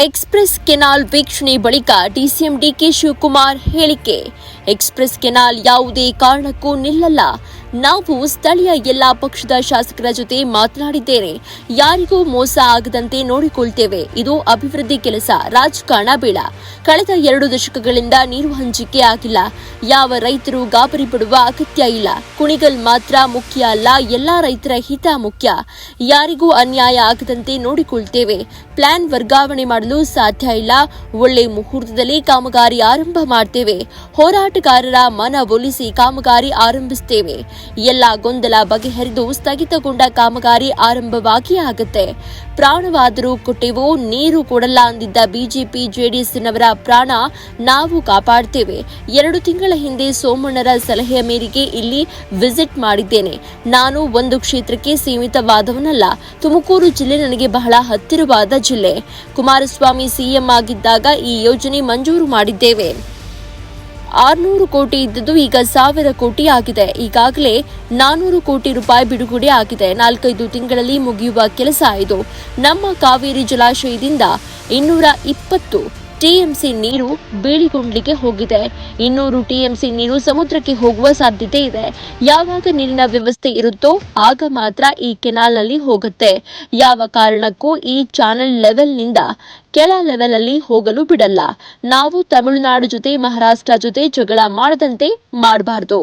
Express canal ವೀಕ್ಷಣೆ ಬಳಿಕ DCM DK Shivakumar ಹೇಳಿಕೆ. ಎಕ್ಸ್‌ಪ್ರೆಸ್ ಕೆನಾಲ್ ಯಾವುದೇ ಕಾರಣಕ್ಕೂ ನಿಲ್ಲಲ್ಲ. ನಾವು ಸ್ಥಳೀಯ ಎಲ್ಲಾ ಪಕ್ಷದ ಶಾಸಕರ ಜೊತೆ ಮಾತನಾಡಿದ್ದೇನೆ. ಯಾರಿಗೂ ಮೋಸ ಆಗದಂತೆ ನೋಡಿಕೊಳ್ತೇವೆ. ಇದು ಅಭಿವೃದ್ಧಿ ಕೆಲಸ, ರಾಜಕಾರಣ ಬೇಡ. ಕಳೆದ 2 ದಶಕಗಳಿಂದ ನೀರು ಹಂಚಿಕೆ ಆಗಿಲ್ಲ. ಯಾವ ರೈತರು ಗಾಬರಿ ಪಡುವ ಅಗತ್ಯ ಇಲ್ಲ. ಕುಣಿಗಲ್ ಮಾತ್ರ ಮುಖ್ಯ ಅಲ್ಲ, ಎಲ್ಲಾ ರೈತರ ಹಿತ ಮುಖ್ಯ. ಯಾರಿಗೂ ಅನ್ಯಾಯ ಆಗದಂತೆ ನೋಡಿಕೊಳ್ತೇವೆ. ಪ್ಲಾನ್ ವರ್ಗಾವಣೆ ಮಾಡಲು ಸಾಧ್ಯ ಇಲ್ಲ. ಒಳ್ಳೆ ಮುಹೂರ್ತದಲ್ಲಿ ಕಾಮಗಾರಿ ಆರಂಭ ಮಾಡ್ತೇವೆ. ಹೋರಾಟಗಾರರ ಮನವೊಲಿಸಿ ಕಾಮಗಾರಿ ಆರಂಭಿಸುತ್ತೇವೆ. ಎಲ್ಲ ಗೊಂದಲ ಬಗೆಹರಿದು ಸ್ಥಗಿತಗೊಂಡ ಕಾಮಗಾರಿ ಆರಂಭವಾಗಿ ಆಗುತ್ತೆ. ಪ್ರಾಣವಾದರೂ ಕೊಟ್ಟೆವು, ನೀರು ಕೊಡಲ್ಲ ಅಂದಿದ್ದ ಬಿಜೆಪಿ ಜೆಡಿಎಸ್ನವರ ಪ್ರಾಣ ನಾವು ಕಾಪಾಡ್ತೇವೆ. 2 ತಿಂಗಳ ಹಿಂದೆ ಸೋಮಣ್ಣರ ಸಲಹೆಯ ಮೇರೆಗೆ ಇಲ್ಲಿ ವಿಸಿಟ್ ಮಾಡಿದ್ದೇನೆ. ನಾನು ಒಂದು ಕ್ಷೇತ್ರಕ್ಕೆ ಸೀಮಿತವಾದವನಲ್ಲ. ತುಮಕೂರು ಜಿಲ್ಲೆ ನನಗೆ ಬಹಳ ಹತ್ತಿರವಾದ ಜಿಲ್ಲೆ. ಕುಮಾರಸ್ವಾಮಿ ಸಿಎಂ ಆಗಿದ್ದಾಗ ಈ ಯೋಜನೆ ಮಂಜೂರು ಮಾಡಿದ್ದೇವೆ. 600 ಕೋಟಿ ಇದ್ದದ್ದು ಈಗ 1000 ಕೋಟಿ ಆಗಿದೆ. ಈಗಾಗಲೇ 400 ಕೋಟಿ ರೂಪಾಯಿ ಬಿಡುಗಡೆ ಆಗಿದೆ. 4-5 ತಿಂಗಳಲ್ಲಿ ಮುಗಿಯುವ ಕೆಲಸ ಇದು. ನಮ್ಮ ಕಾವೇರಿ ಜಲಾಶಯದಿಂದ 220 ಟಿಎಂಸಿ ನೀರು ಬೀಳಿಗೊಂಡ್ಲಿಗೆ ಹೋಗಿದೆ. 200 ಟಿಎಂಸಿ ನೀರು ಸಮುದ್ರಕ್ಕೆ ಹೋಗುವ ಸಾಧ್ಯತೆ ಇದೆ. ಯಾವಾಗ ನೀರಿನ ವ್ಯವಸ್ಥೆ ಇರುತ್ತೋ ಆಗ ಮಾತ್ರ ಈ ಕೆನಾಲ್ನಲ್ಲಿ ಹೋಗುತ್ತೆ. ಯಾವ ಕಾರಣಕ್ಕೂ ಈ ಚಾನೆಲ್ ಲೆವೆಲ್ನಿಂದ ಕೆಳ ಲೆವೆಲ್ ಅಲ್ಲಿ ಹೋಗಲು ಬಿಡಲ್ಲ. ನಾವು ತಮಿಳುನಾಡು ಜೊತೆ ಮಹಾರಾಷ್ಟ್ರ ಜೊತೆ ಜಗಳ ಮಾಡದಂತೆ ಮಾಡಬಾರ್ದು.